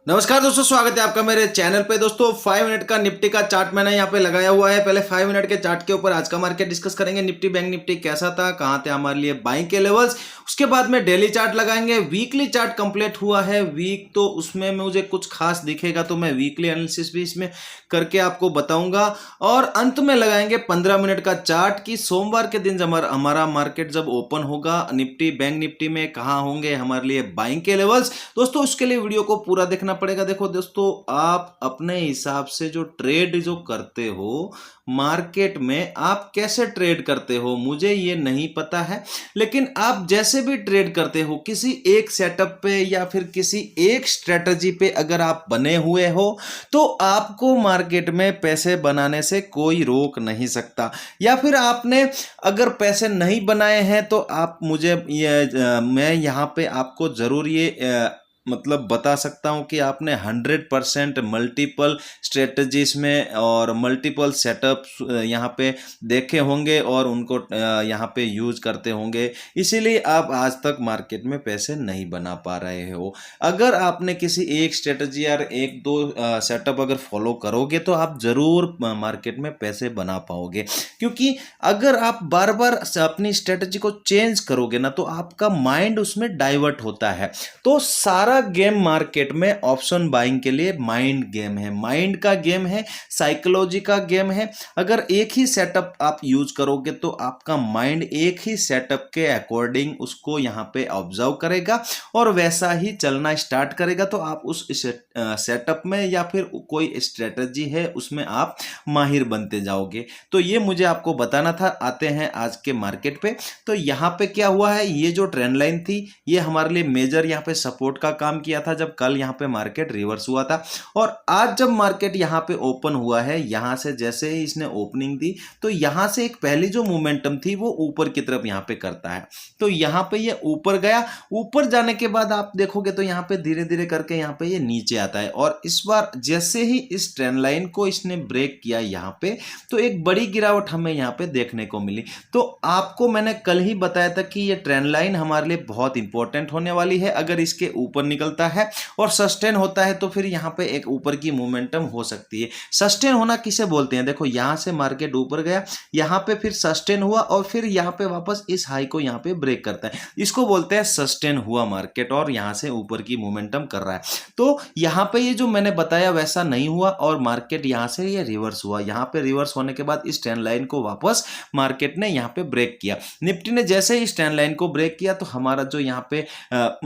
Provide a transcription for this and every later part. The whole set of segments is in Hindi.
नमस्कार दोस्तों, स्वागत है आपका मेरे चैनल पे। दोस्तों 5 मिनट का निफ्टी का चार्ट मैंने यहाँ पे लगाया हुआ है। पहले 5 मिनट के चार्ट के ऊपर आज का मार्केट डिस्कस करेंगे। निफ्टी बैंक निफ्टी कैसा था, कहाँ थे हमारे लिए बाइंग के लेवल्स। उसके बाद में डेली चार्ट लगाएंगे। वीकली चार्ट कंप्लीट हुआ है वीक, तो उसमें मुझे कुछ खास दिखेगा तो मैं वीकली एनालिसिस भी इसमें करके आपको बताऊंगा। और अंत में लगाएंगे 15 मिनट का चार्ट की सोमवार के दिन जब हमारा मार्केट जब ओपन होगा, निफ्टी बैंक निफ्टी में कहाँ होंगे हमारे लिए बाइंग के लेवल्स। दोस्तों उसके लिए वीडियो को पूरा देखना पड़ेगा। देखो दोस्तों, आप अपने हिसाब से जो ट्रेड जो करते हो मार्केट में, आप कैसे ट्रेड करते हो मुझे ये नहीं पता है, लेकिन आप जैसे भी ट्रेड करते हो किसी एक सेटअप पे या फिर किसी एक स्ट्रेटजी पे अगर आप बने हुए हो तो आपको मार्केट में पैसे बनाने से कोई रोक नहीं सकता। या फिर आपने अगर पैसे नहीं बनाए हैं तो आप मुझे मैं यहाँ पे आपको जरूर ये मतलब बता सकता हूं कि आपने 100% मल्टीपल स्ट्रेटजीज में और मल्टीपल सेटअप्स यहाँ पे देखे होंगे और उनको यहाँ पे यूज करते होंगे, इसीलिए आप आज तक मार्केट में पैसे नहीं बना पा रहे हो। अगर आपने किसी एक स्ट्रेटजी या एक दो सेटअप अगर फॉलो करोगे तो आप जरूर मार्केट में पैसे बना पाओगे, क्योंकि अगर आप बार बार अपनी स्ट्रेटजी को चेंज करोगे ना तो आपका माइंड उसमें डाइवर्ट होता है। तो सारा गेम मार्केट में ऑप्शन बाइंग के लिए माइंड गेम है, माइंड का गेम है, साइकोलॉजी का गेम है। अगर एक ही सेटअप आप यूज करोगे तो आपका माइंड एक ही सेटअप के अकॉर्डिंग उसको यहाँ पे ऑब्जर्व करेगा और वैसा ही चलना स्टार्ट करेगा। तो आप उस सेटअप में या फिर कोई स्ट्रेटजी है उसमें आप माहिर बनते जाओगे। तो ये मुझे आपको बताना था। आते हैं आज के मार्केट पे। तो यहाँ पे क्या हुआ है, ये जो ट्रेंड लाइन थी ये हमारे लिए मेजर यहाँ पे सपोर्ट का काम किया था जब कल यहाँ पे मार्केट रिवर्स हुआ था। और आज जब मार्केट यहाँ पे ओपन हुआ है, यहाँ से जैसे ही इसने ओपनिंग दी तो यहाँ से एक पहली जो मोमेंटम थी वो ऊपर की तरफ यहाँ पे करता है। तो यहाँ पे ये ऊपर गया, ऊपर जाने के बाद आप देखोगे तो यहाँ पे धीरे धीरे करके यहाँ पे ये नीचे आता है। और इस बार जैसे ही इस ट्रेंड लाइन को इसने ब्रेक किया यहाँ पे, तो एक बड़ी गिरावट हमें यहाँ पे देखने को मिली। तो आपको मैंने कल ही बताया था कि ये ट्रेंड लाइन हमारे लिए बहुत इंपॉर्टेंट होने वाली है। अगर इसके ऊपर निकलता है और सस्टेन होता है तो फिर यहाँ पे एक ऊपर की मोमेंटम हो सकती है। सस्टेन होना किसे बोलते हैं, देखो यहाँ से मार्केट ऊपर गया, यहाँ पे फिर सस्टेन हुआ और फिर यहाँ पे वापस इस हाई को यहाँ पे ब्रेक करता है, इसको बोलते हैं सस्टेन हुआ मार्केट और यहाँ से ऊपर की मोमेंटम कर रहा है। तो यहाँ पे ये जो मैंने बताया वैसा नहीं हुआ और मार्केट यहाँ से ये रिवर्स हुआ। यहाँ पे रिवर्स होने के बाद इस ट्रेंड लाइन को वापस मार्केट ने यहाँ पे ब्रेक किया। निफ्टी ने जैसे ही इस ट्रेंड लाइन को ब्रेक किया तो हमारा जो यहाँ पे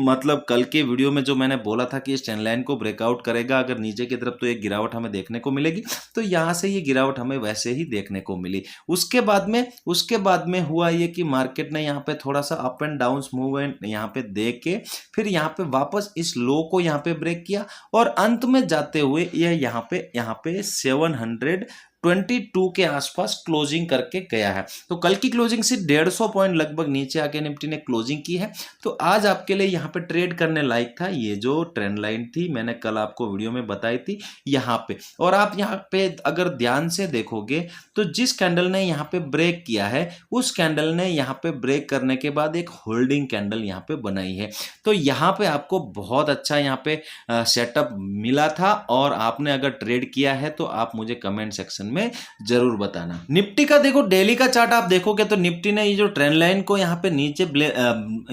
मतलब कल के वीडियो में जो मैंने बोला था कि इस ट्रेंड लाइन को ब्रेकआउट करेगा अगर नीचे की तरफ तो एक गिरावट हमें देखने को मिलेगी, तो यहाँ से ये गिरावट हमें वैसे ही देखने को मिली। उसके बाद में हुआ ये कि मार्केट ने यहाँ पे थोड़ा सा अप एंड डाउन मूवमेंट यहाँ पे दे के फिर यहाँ पे वापस इस लो को यहाँ पे ब्रेक किया और अंत में जाते हुए ये यहाँ पे 722 के आसपास क्लोजिंग करके गया है। तो कल की क्लोजिंग से 150 पॉइंट लगभग नीचे आके निफ्टी ने क्लोजिंग की है। तो आज आपके लिए यहाँ पे ट्रेड करने लायक था ये जो ट्रेंड लाइन थी, मैंने कल आपको वीडियो में बताई थी यहाँ पे। और आप यहाँ पे अगर ध्यान से देखोगे तो जिस कैंडल ने यहाँ पे ब्रेक किया है उस कैंडल ने यहाँ पे ब्रेक करने के बाद एक होल्डिंग कैंडल यहाँ पे बनाई है। तो यहाँ पे आपको बहुत अच्छा यहाँ पे सेटअप मिला था और आपने अगर ट्रेड किया है तो आप मुझे कमेंट सेक्शन में जरूर बताना। निफ्टी का देखो डेली का चार्ट आप देखोगे तो निफ्टी ने ये जो ट्रेंड लाइन को यहाँ पे नीचे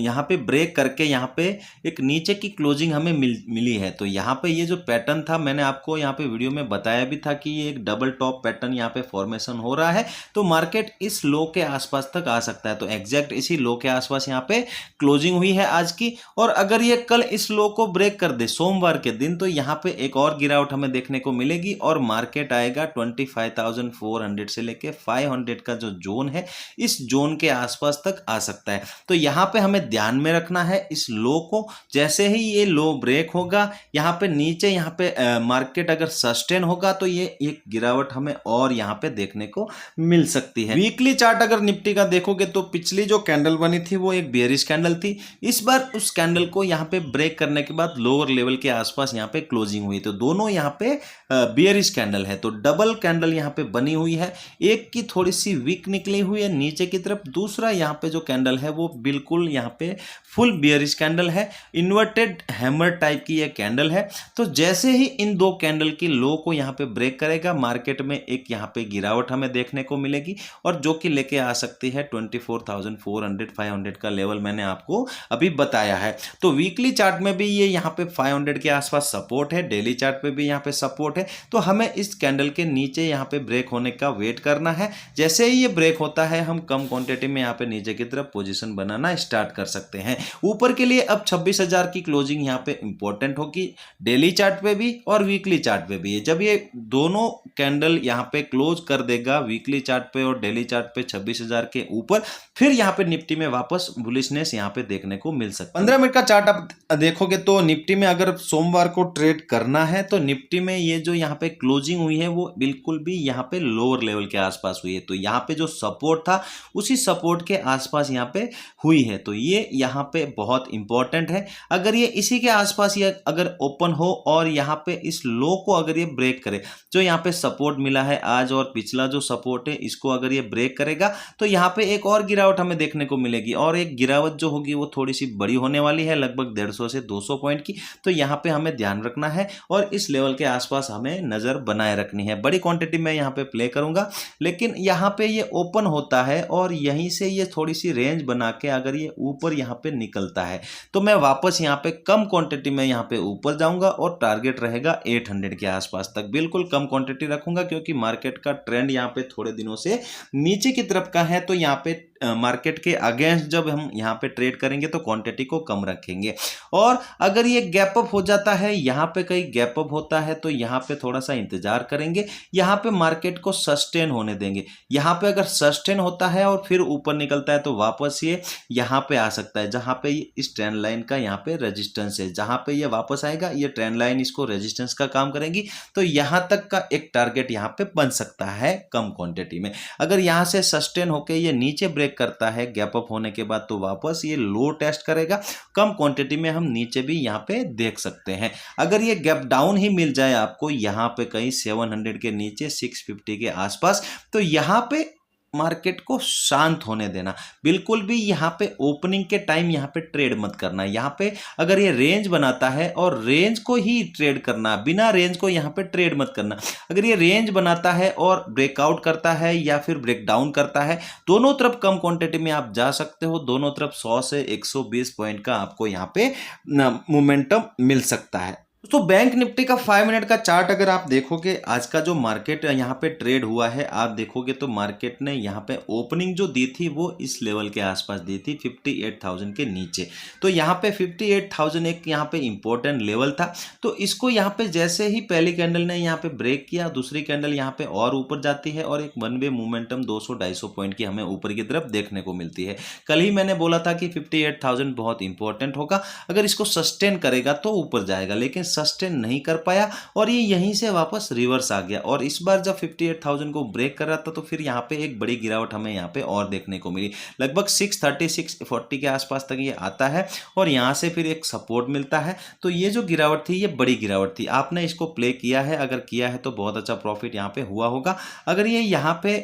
यहाँ पे ब्रेक करके यहाँ पे एक नीचे की क्लोजिंग हमें मिली है। तो यहाँ पे ये जो पैटर्न था मैंने आपको यहाँ पे वीडियो में बताया भी था कि ये एक डबल टॉप पैटर्न यहाँ पे फॉर्मेशन हो रहा है। तो मार्केट इस लो के आसपास तक आ सकता है। तो एग्जैक्ट इसी लो के आसपास यहाँ पे क्लोजिंग हुई है आज की। और अगर ये कल इस लो को ब्रेक कर दे सोमवार के दिन तो यहाँ पे एक और गिरावट हमें देखने को मिलेगी और मार्केट आएगा 25,400 से लेके 500 का जो जोन है इस जोन के आसपास तक आ सकता है। तो यहाँ पे हमें ध्यान में रखना है इस लो को। जैसे ही ये लो ब्रेक होगा यहाँ पे नीचे यहाँ पे मार्केट अगर सस्टेन होगा तो ये एक गिरावट हमें और यहाँ पे देखने को मिल सकती है। वीकली चार्ट अगर निफ्टी का देखोगे तो पिछली जो कैंडल बनी थी वो एक बेयरिश कैंडल थी। इस बार उस कैंडल को यहाँ पे ब्रेक करने के बाद लोअर लेवल के आसपास यहाँ पे क्लोजिंग हुई। तो दोनों यहाँ पे बेयरिश कैंडल है। तो डबल कैंडल यहाँ पे बनी हुई है, एक की थोड़ी सी वीक निकली हुई है नीचे की तरफ, दूसरा यहाँ पे जो कैंडल है वो बिल्कुल यहाँ पे फुल बियरिश कैंडल है, इन्वर्टेड हैमर टाइप की ये कैंडल है। तो जैसे ही इन दो कैंडल की लो को यहाँ पे ब्रेक करेगा, मार्केट में एक यहाँ पे गिरावट हमें देखने को मिलेगी और जो कि लेके आ सकती है 24,400 500 का लेवल मैंने आपको अभी बताया है। तो वीकली चार्ट में भी ये यहाँ पे 500 के आसपास सपोर्ट है, डेली चार्ट पे भी यहाँ पे सपोर्ट है। तो हमें इस कैंडल के नीचे यहाँ पे ब्रेक होने का वेट करना है। जैसे ही ये ब्रेक होता है हम कम क्वांटिटी में यहाँ पे नीचे की तरफ पोजीशन बनाना स्टार्ट कर सकते हैं। ऊपर के लिए अब 26,000 की क्लोजिंग यहाँ पे इंपॉर्टेंट होगी, डेली चार्ट पे भी और वीकली चार्ट पे भी। जब ये दोनों कैंडल यहाँ पे क्लोज कर देगा वीकली चार्ट पे और डेली चार्ट पे 26,000 के ऊपर, फिर यहाँ पे निफ्टी में वापस बुलिशनेस यहाँ पे देखने को मिल सकता है। 15 मिनट का चार्ट आप देखोगे तो निफ्टी में अगर सोमवार को ट्रेड करना है तो निफ्टी में ये जो यहाँ पे क्लोजिंग हुई है वो बिल्कुल भी यहाँ पे लोअर लेवल के आसपास हुई है। तो यहाँ पे जो सपोर्ट था उसी सपोर्ट के आसपास यहाँ पे हुई है। तो ये यहाँ पे बहुत इंपॉर्टेंट है। अगर ये इसी के आसपास ये अगर ओपन हो और यहाँ पे इस लो को अगर ये ब्रेक करे, जो यहाँ पे सपोर्ट मिला है आज और पिछला जो सपोर्ट है इसको अगर ये ब्रेक करेगा तो यहाँ पे एक और गिरावट हमें देखने को मिलेगी और एक गिरावट जो होगी वो थोड़ी सी बड़ी होने वाली है, लगभग 150 से 200 पॉइंट की। तो यहाँ पे हमें ध्यान रखना है और इस लेवल के आसपास हमें नजर बनाए रखनी है। बड़ी क्वांटिटी में यहाँ पे प्ले करूंगा, लेकिन यहाँ पे ये ओपन होता है और यहीं से ये थोड़ी सी रेंज बना के अगर ये ऊपर यहाँ पे निकलता है तो मैं वापस यहाँ पे कम क्वांटिटी में यहाँ पे ऊपर जाऊंगा और टारगेट रहेगा 800 के आसपास तक। बिल्कुल कम क्वांटिटी रखूंगा क्योंकि मार्केट का ट्रेंड यहाँ पे थोड़े दिनों से नीचे की तरफ का है। तो यहाँ पे मार्केट के अगेंस्ट जब हम यहाँ पे ट्रेड करेंगे तो क्वांटिटी को कम रखेंगे। और अगर ये गैप अप हो जाता है, यहाँ पे कहीं गैप अप होता है तो यहाँ पे थोड़ा सा इंतजार करेंगे, यहाँ पे मार्केट को सस्टेन होने देंगे। यहाँ पे अगर सस्टेन होता है और फिर ऊपर निकलता है तो वापस ये यहाँ पे आ सकता है, जहाँ पे इस ट्रेंड लाइन का यहाँ पे रेजिस्टेंस है। जहाँ पे ये वापस आएगा ये ट्रेंड लाइन इसको रेजिस्टेंस का काम करेगी। तो यहाँ तक का एक टारगेट यहाँ पे बन सकता है कम क्वांटिटी में। अगर यहाँ से सस्टेन होके ये नीचे ब्रेक करता है गैप अप होने के बाद तो वापस ये लो टेस्ट करेगा। कम क्वांटिटी में हम नीचे भी यहाँ पे देख सकते हैं। अगर ये गैप डाउन ही मिल जाए आपको यहाँ पे कहीं 700 के नीचे 650 के आसपास, तो यहाँ पे मार्केट को शांत होने देना। बिल्कुल भी यहाँ पे ओपनिंग के टाइम यहाँ पे ट्रेड मत करना। यहाँ पे अगर ये रेंज बनाता है और रेंज को ही ट्रेड करना, बिना रेंज को यहाँ पे ट्रेड मत करना। अगर ये रेंज बनाता है और ब्रेकआउट करता है या फिर ब्रेक डाउन करता है, दोनों तरफ कम क्वांटिटी में आप जा सकते हो। दोनों तरफ 100 से 120 पॉइंट का आपको यहाँ पे मोमेंटम मिल सकता है। तो बैंक निफ्टी का 5 मिनट का चार्ट अगर आप देखोगे, आज का जो मार्केट यहाँ पे ट्रेड हुआ है आप देखोगे तो मार्केट ने यहाँ पे ओपनिंग जो दी थी वो इस लेवल के आसपास दी थी 58,000 के नीचे। तो यहाँ पे 58,000 एक यहाँ पे इंपॉर्टेंट लेवल था। तो इसको यहाँ पे जैसे ही पहली कैंडल ने यहाँ पे ब्रेक किया, दूसरी कैंडल यहाँ पे और ऊपर जाती है और एक वन वे मोमेंटम 200-250 पॉइंट की हमें ऊपर की तरफ देखने को मिलती है। कल ही मैंने बोला था कि 58,000 बहुत इंपॉर्टेंट होगा, अगर इसको सस्टेन करेगा तो ऊपर जाएगा, लेकिन सस्टेन नहीं कर पाया और ये यहीं से वापस रिवर्स आ गया। और इस बार जब 58,000 को ब्रेक कर रहा था तो फिर यहाँ पे एक बड़ी गिरावट हमें यहाँ पे और देखने को मिली, लगभग 630-640 के आसपास तक ये आता है और यहाँ से फिर एक सपोर्ट मिलता है। तो ये जो गिरावट थी ये बड़ी गिरावट थी। आपने इसको प्ले किया है, अगर किया है तो बहुत अच्छा प्रॉफिट यहाँ पे हुआ होगा। अगर ये यहाँ पे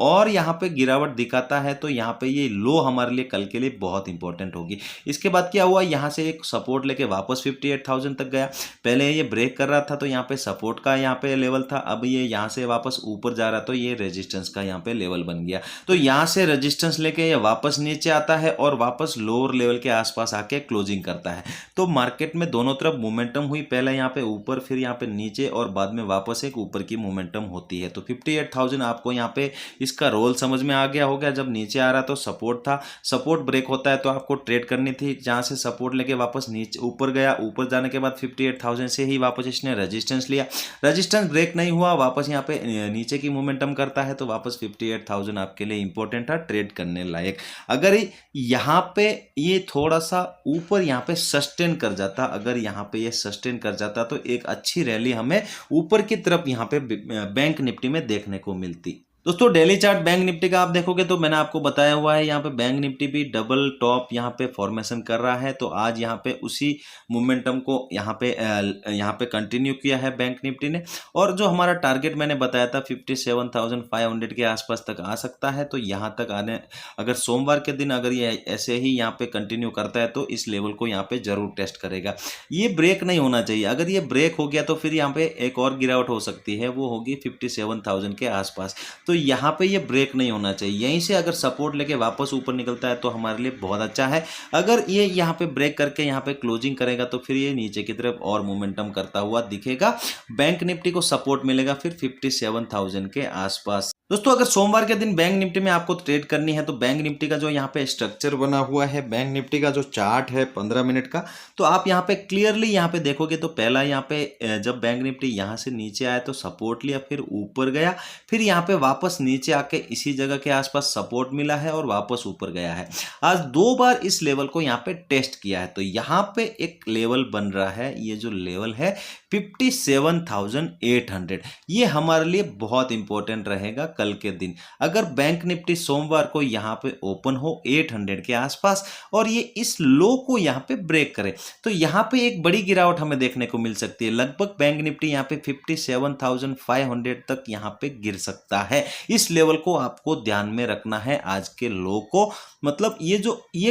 और यहाँ पे गिरावट दिखाता है तो यहाँ पे ये लो हमारे लिए कल के लिए बहुत इंपॉर्टेंट होगी। इसके बाद क्या हुआ, यहाँ से एक सपोर्ट लेके वापस 58,000 तक गया। पहले ये ब्रेक कर रहा था तो यहाँ पे सपोर्ट का यहाँ पे लेवल था, अब ये यहाँ से वापस ऊपर जा रहा तो ये रेजिस्टेंस का यहाँ पे लेवल बन गया। तो यहाँ से रेजिस्टेंस लेके ये वापस नीचे आता है और वापस लोअर लेवल के आसपास आके क्लोजिंग करता है। तो मार्केट में दोनों तरफ मोमेंटम हुई, पहले यहाँ पे ऊपर फिर यहाँ पे नीचे और बाद में वापस एक ऊपर की मोमेंटम होती है। तो 58,000 आपको यहाँ पे इसका रोल समझ में आ गया होगा। जब नीचे आ रहा तो सपोर्ट था, सपोर्ट ब्रेक होता है तो आपको ट्रेड करनी थी। जहाँ से सपोर्ट लेके वापस नीचे ऊपर गया, ऊपर जाने के बाद 58,000 से ही वापस इसने रेजिस्टेंस लिया, रेजिस्टेंस ब्रेक नहीं हुआ, वापस यहाँ पे नीचे की मोमेंटम करता है तो वापस 58,000 आपके लिए इंपॉर्टेंट था ट्रेड करने लायक। अगर यहाँ पे ये थोड़ा सा ऊपर यहाँ पे सस्टेन कर जाता, अगर यहाँ पे ये सस्टेन कर जाता तो एक अच्छी रैली हमें ऊपर की तरफ यहाँ पे बैंक निफ्टी में देखने को मिलती। दोस्तों डेली चार्ट बैंक निफ्टी का आप देखोगे तो मैंने आपको बताया हुआ है, यहाँ पे बैंक निफ्टी भी डबल टॉप यहाँ पे फॉर्मेशन कर रहा है। तो आज यहाँ पे उसी मोमेंटम को यहाँ पे कंटिन्यू किया है बैंक निफ्टी ने। और जो हमारा टारगेट मैंने बताया था 57,500 के आसपास तक आ सकता है। तो यहाँ तक आने, अगर सोमवार के दिन अगर ये ऐसे ही यहाँ पे कंटिन्यू करता है तो इस लेवल को यहाँ पे जरूर टेस्ट करेगा। ये ब्रेक नहीं होना चाहिए। अगर ये ब्रेक हो गया तो फिर यहाँ पे एक और गिरावट हो सकती है, वो होगी 57,000 के आसपास। तो यहाँ पे ये ब्रेक नहीं होना चाहिए। यहीं से अगर सपोर्ट लेके वापस ऊपर निकलता है तो हमारे लिए बहुत अच्छा है। अगर ये यहाँ पे ब्रेक करके यहाँ पे क्लोजिंग करेगा तो फिर ये नीचे की तरफ और मोमेंटम करता हुआ दिखेगा। बैंक निफ्टी को सपोर्ट मिलेगा फिर 57,000 के आसपास। दोस्तों अगर सोमवार के दिन बैंक निफ्टी में आपको ट्रेड करनी है तो बैंक निफ्टी का जो यहाँ पे स्ट्रक्चर बना हुआ है, बैंक निफ्टी का जो चार्ट है 15 मिनट का, तो आप यहाँ पे क्लियरली यहाँ पे देखोगे तो पहला यहाँ पे जब बैंक निफ्टी यहाँ से नीचे आया तो सपोर्ट लिया, फिर ऊपर गया, फिर यहाँ पे वापस नीचे आके इसी जगह के आसपास सपोर्ट मिला है और वापस ऊपर गया है। आज 2 बार इस लेवल को यहाँ पे टेस्ट किया है। तो यहाँ पे एक लेवल बन रहा है, ये जो लेवल है 57,800, ये हमारे लिए बहुत इंपॉर्टेंट रहेगा कल के दिन। अगर बैंक निफ्टी सोमवार को यहाँ पे ओपन हो 800 के आसपास और ये इस लो को यहाँ पे ब्रेक करे तो यहाँ पे एक बड़ी गिरावट हमें देखने को मिल सकती है। लगभग बैंक निफ्टी यहाँ पे 57,500 तक यहाँ पे गिर सकता है। इस लेवल को आपको ध्यान में रखना है, आज के लो को, मतलब ये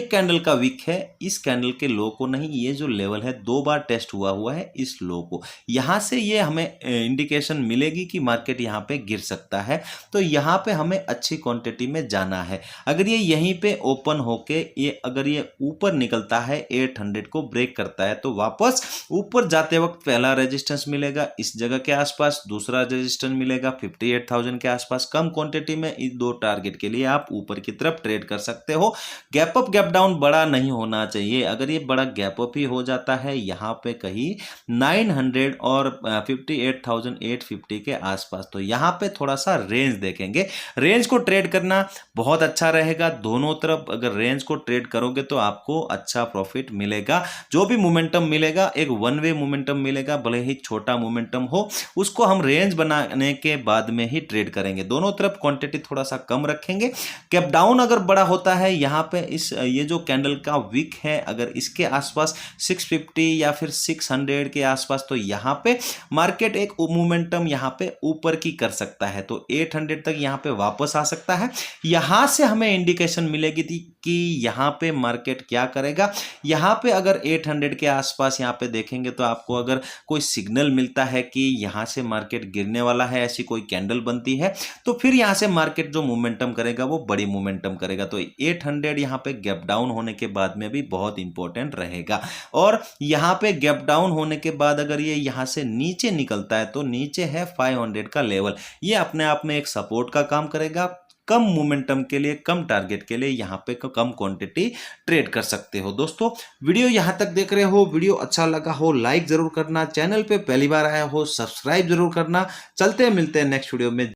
कैंडल का वीक है, इस कैंडल के लो को नहीं, ये जो लेवल है 2 बार टेस्ट हुआ है इस लो को। यहाँ से ये हमें इंडिकेशन मिलेगी कि मार्केट यहाँ पे गिर सकता है। तो यहाँ पे हमें अच्छी क्वांटिटी में जाना है। अगर ये यहीं पे ओपन होके अगर ये ऊपर निकलता है 800 को ब्रेक करता है तो वापस ऊपर जाते वक्त पहला रेजिस्टेंस मिलेगा इस जगह के आसपास, दूसरा रेजिस्टेंस मिलेगा 58,000 के आसपास। कम क्वांटिटी में इस 2 टारगेट के लिए आप ऊपर की तरफ ट्रेड कर सकते हो। गैप अप गैप डाउन बड़ा नहीं होना चाहिए। अगर ये बड़ा गैप अप ही हो जाता है यहाँ पे कहीं 900 और 58,850 के आसपास, तो यहाँ पे थोड़ा सा रेंज देखेंगे। रेंज को ट्रेड करना बहुत अच्छा रहेगा। दोनों तरफ अगर रेंज को ट्रेड करोगे तो आपको अच्छा प्रॉफिट मिलेगा। जो भी मोमेंटम मिलेगा एक वन वे मोमेंटम मिलेगा, भले ही छोटा मोमेंटम हो, उसको हम रेंज बनाने के बाद में ही ट्रेड करेंगे। दोनों तरफ क्वांटिटी थोड़ा सा कम रखेंगे। कैप डाउन अगर बड़ा होता है यहाँ पे ये जो कैंडल का विक है अगर इसके आसपास 650 या फिर 600 के आसपास, तो यहाँ पे मार्केट एक मोमेंटम यहाँ पे ऊपर की कर सकता है। तो 800 तक यहाँ पे वापस आ सकता है। यहाँ से हमें इंडिकेशन मिलेगी थी कि यहाँ पे मार्केट क्या करेगा। यहाँ पे अगर 800 के आसपास यहाँ पे देखेंगे तो आपको अगर कोई सिग्नल मिलता है कि यहाँ से मार्केट गिरने वाला है, ऐसी कोई कैंडल बनती है, तो फिर यहाँ से मार्केट जो मोमेंटम करेगा वो बड़ी मोमेंटम करेगा। तो 800 यहाँ पे गैप डाउन होने के बाद में भी बहुत इंपॉर्टेंट रहेगा। और यहाँ पे गैप डाउन होने के बाद अगर ये यहाँ से नीचे निकलता है तो नीचे है 500 का लेवल, ये अपने आप में एक सपोर्ट का काम करेगा। कम मोमेंटम के लिए, कम टारगेट के लिए यहाँ पे कम क्वांटिटी ट्रेड कर सकते हो। दोस्तों वीडियो यहाँ तक देख रहे हो, वीडियो अच्छा लगा हो लाइक जरूर करना, चैनल पे पहली बार आया हो सब्सक्राइब जरूर करना। चलते हैं, मिलते हैं नेक्स्ट वीडियो में।